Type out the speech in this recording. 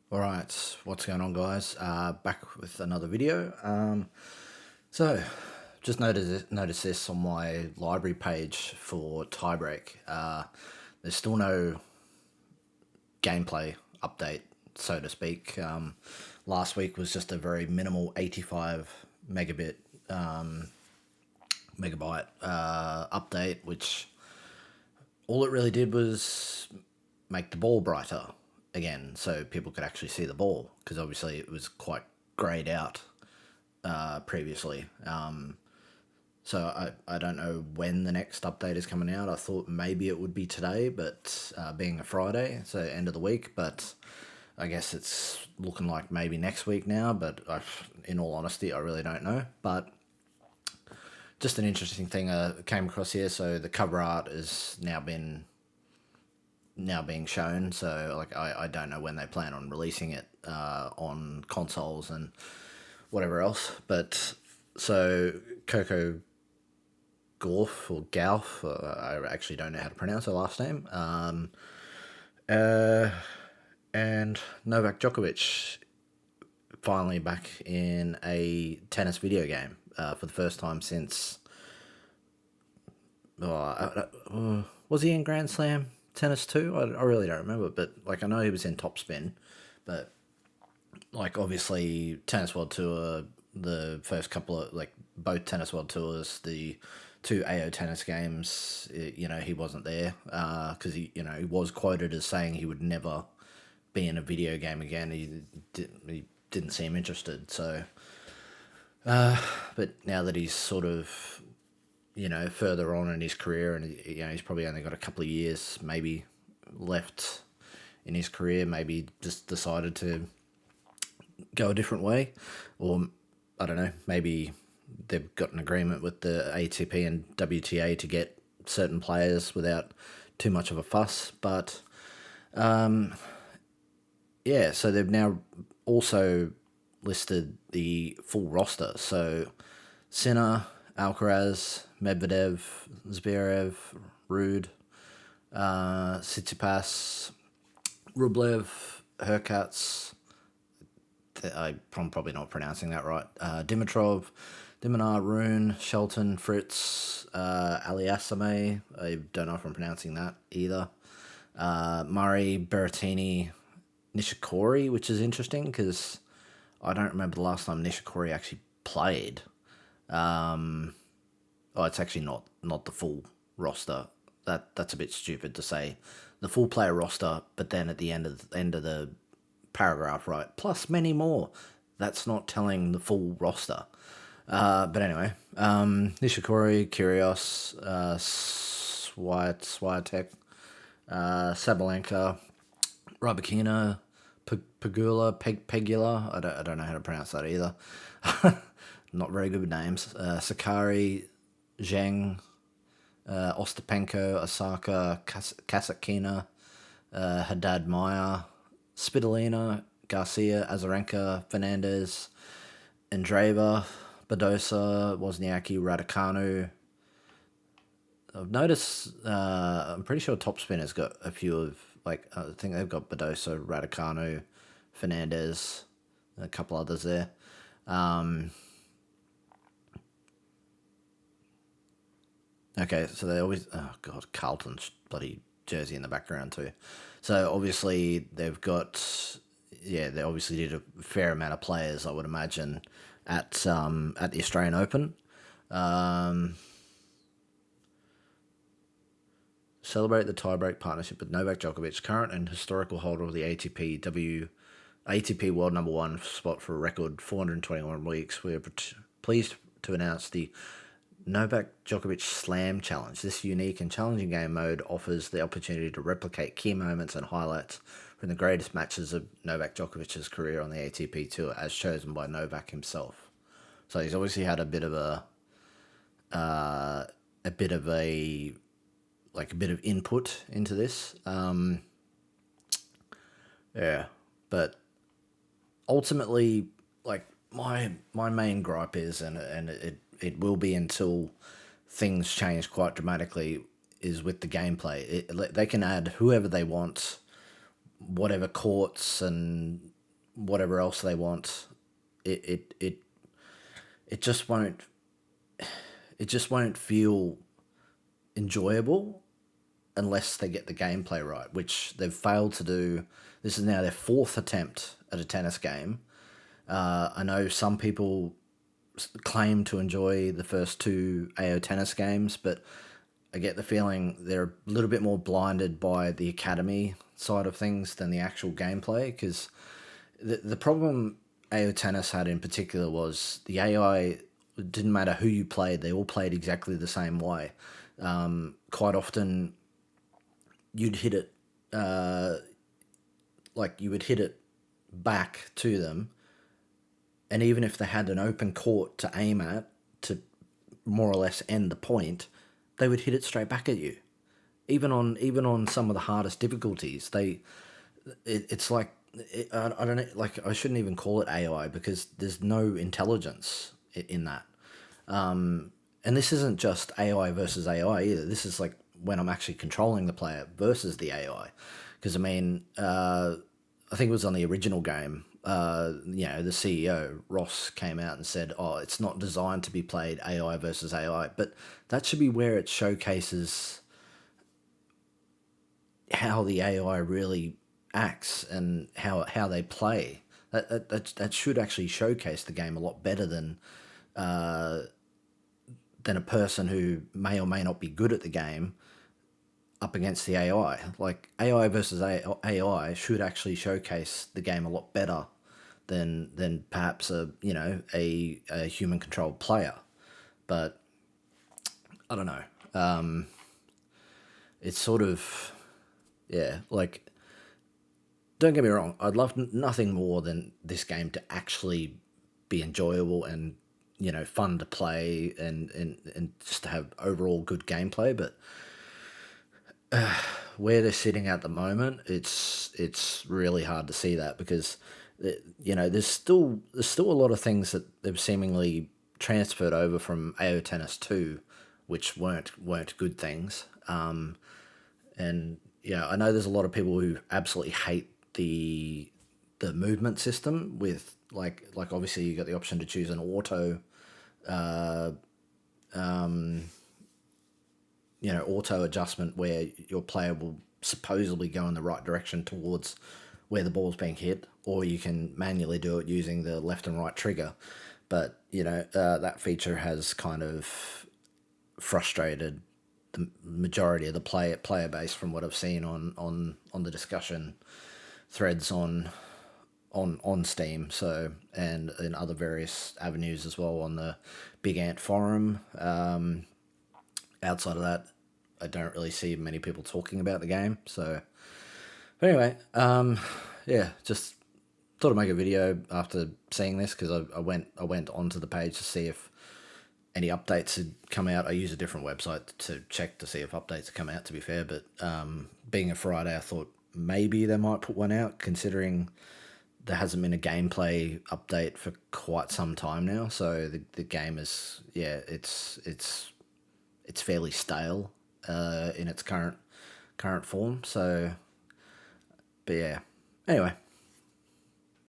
Alright, what's going on, guys? Back with another video. So, just noticed this on my library page for Tiebreak. There's still no gameplay update, so to speak. Last week was just a very minimal 85 megabit megabyte update, which all it really did was make the ball brighter again, so people could actually see the ball, because obviously it was quite grayed out previously. So I don't know when the next update is coming out. I thought maybe it would be today, but being a Friday, so end of the week, but I guess it's looking like maybe next week now, but in all honesty, I really don't know. But just an interesting thing I came across here. So the cover art has now being shown, so like I don't know when they plan on releasing it on consoles and whatever else. But so Coco Gauff, I actually don't know how to pronounce her last name, uh, and Novak Djokovic finally back in a tennis video game for the first time since. Was he in Grand Slam tennis too? I really don't remember, but like I know he was in Top Spin, but like obviously Tennis World Tour, the first couple of like both Tennis World Tours, the two AO tennis games, he wasn't there because he was quoted as saying he would never be in a video game again. He didn't seem interested. So, but now that he's sort of further on in his career, and he's probably only got a couple of years maybe left in his career, maybe just decided to go a different way, or I don't know, maybe they've got an agreement with the ATP and WTA to get certain players without too much of a fuss. But yeah, so they've now also listed the full roster. So Sinner, Alcaraz, Medvedev, Zverev, Rude, Tsitsipas, Rublev, Hurkacz. I'm probably not pronouncing that right. Dimitrov, Diminar, Rune, Shelton, Fritz, Aliasime. I don't know if I'm pronouncing that either. Murray, Berrettini, Nishikori, which is interesting because I don't remember the last time Nishikori actually played. It's actually not the full roster. That's a bit stupid to say the full player roster, but then at the end of the paragraph, right? Plus many more. That's not telling the full roster. But anyway, Nishikori, Kyrgios, Swiatek, Sabalenka, Rybakina, Pegula, Pegula. I don't know how to pronounce that either. Not very good with names. Sakari, Zheng, Ostapenko, Osaka, Kasakina, Haddad Maya, Spitolina, Garcia, Azarenka, Fernandez, Andreeva, Badosa, Wozniacki, Raducanu. I've noticed, I'm pretty sure Top Spinner's got a few of, like, I think they've got Badosa, Raducanu, Fernandez, a couple others there. Okay, so they always, oh god, Carlton's bloody jersey in the background too. So obviously they obviously did a fair amount of players, I would imagine, at the Australian Open. Celebrate the tiebreak partnership with Novak Djokovic, current and historical holder of the ATP World Number One spot for a record 421 weeks. We are pleased to announce the Novak Djokovic Slam Challenge. This unique and challenging game mode offers the opportunity to replicate key moments and highlights from the greatest matches of Novak Djokovic's career on the ATP Tour, as chosen by Novak himself. So he's obviously had a bit of input into this. Yeah, but ultimately, like my main gripe is, and it will be until things change quite dramatically, is with the gameplay. They can add whoever they want, whatever courts and whatever else they want, it it it, it just won't feel enjoyable unless they get the gameplay right, which they've failed to do. This is now their fourth attempt at a tennis game. I know some people claim to enjoy the first two AO tennis games, but I get the feeling they're a little bit more blinded by the academy side of things than the actual gameplay. Because the problem AO tennis had in particular was the AI. It didn't matter who you played; they all played exactly the same way. Quite often, you'd hit it like you would hit it back to them, and even if they had an open court to aim at to more or less end the point, they would hit it straight back at you. Even on some of the hardest difficulties, it's like I don't know, like I shouldn't even call it AI because there's no intelligence in that. And this isn't just AI versus AI either. This is like when I'm actually controlling the player versus the AI. Because I mean, I think it was on the original game. The CEO Ross came out and said, "Oh, it's not designed to be played AI versus AI," but that should be where it showcases how the AI really acts and how they play. That should actually showcase the game a lot better than a person who may or may not be good at the game up against the AI. Like AI versus AI should actually showcase the game a lot better than perhaps a human controlled player. But I don't know. It's sort of, yeah, like, don't get me wrong, I'd love nothing more than this game to actually be enjoyable and fun to play and just to have overall good gameplay. But where they're sitting at the moment, it's really hard to see that because there's still a lot of things that they've seemingly transferred over from AO Tennis 2, which weren't good things. And yeah, I know there's a lot of people who absolutely hate the movement system with like obviously you got the option to choose an auto auto adjustment where your player will supposedly go in the right direction towards where the ball's being hit, or you can manually do it using the left and right trigger. But that feature has kind of frustrated the majority of the player base from what I've seen on the discussion threads on Steam, so and in other various avenues as well on the Big Ant forum. Outside of that, I don't really see many people talking about the game. So, but anyway, yeah, just thought I'd make a video after seeing this because I went onto the page to see if any updates had come out. I use a different website to check to see if updates had come out, to be fair, but being a Friday, I thought maybe they might put one out, considering there hasn't been a gameplay update for quite some time now. So the game is, yeah, it's fairly stale in its current form. So, but yeah. Anyway,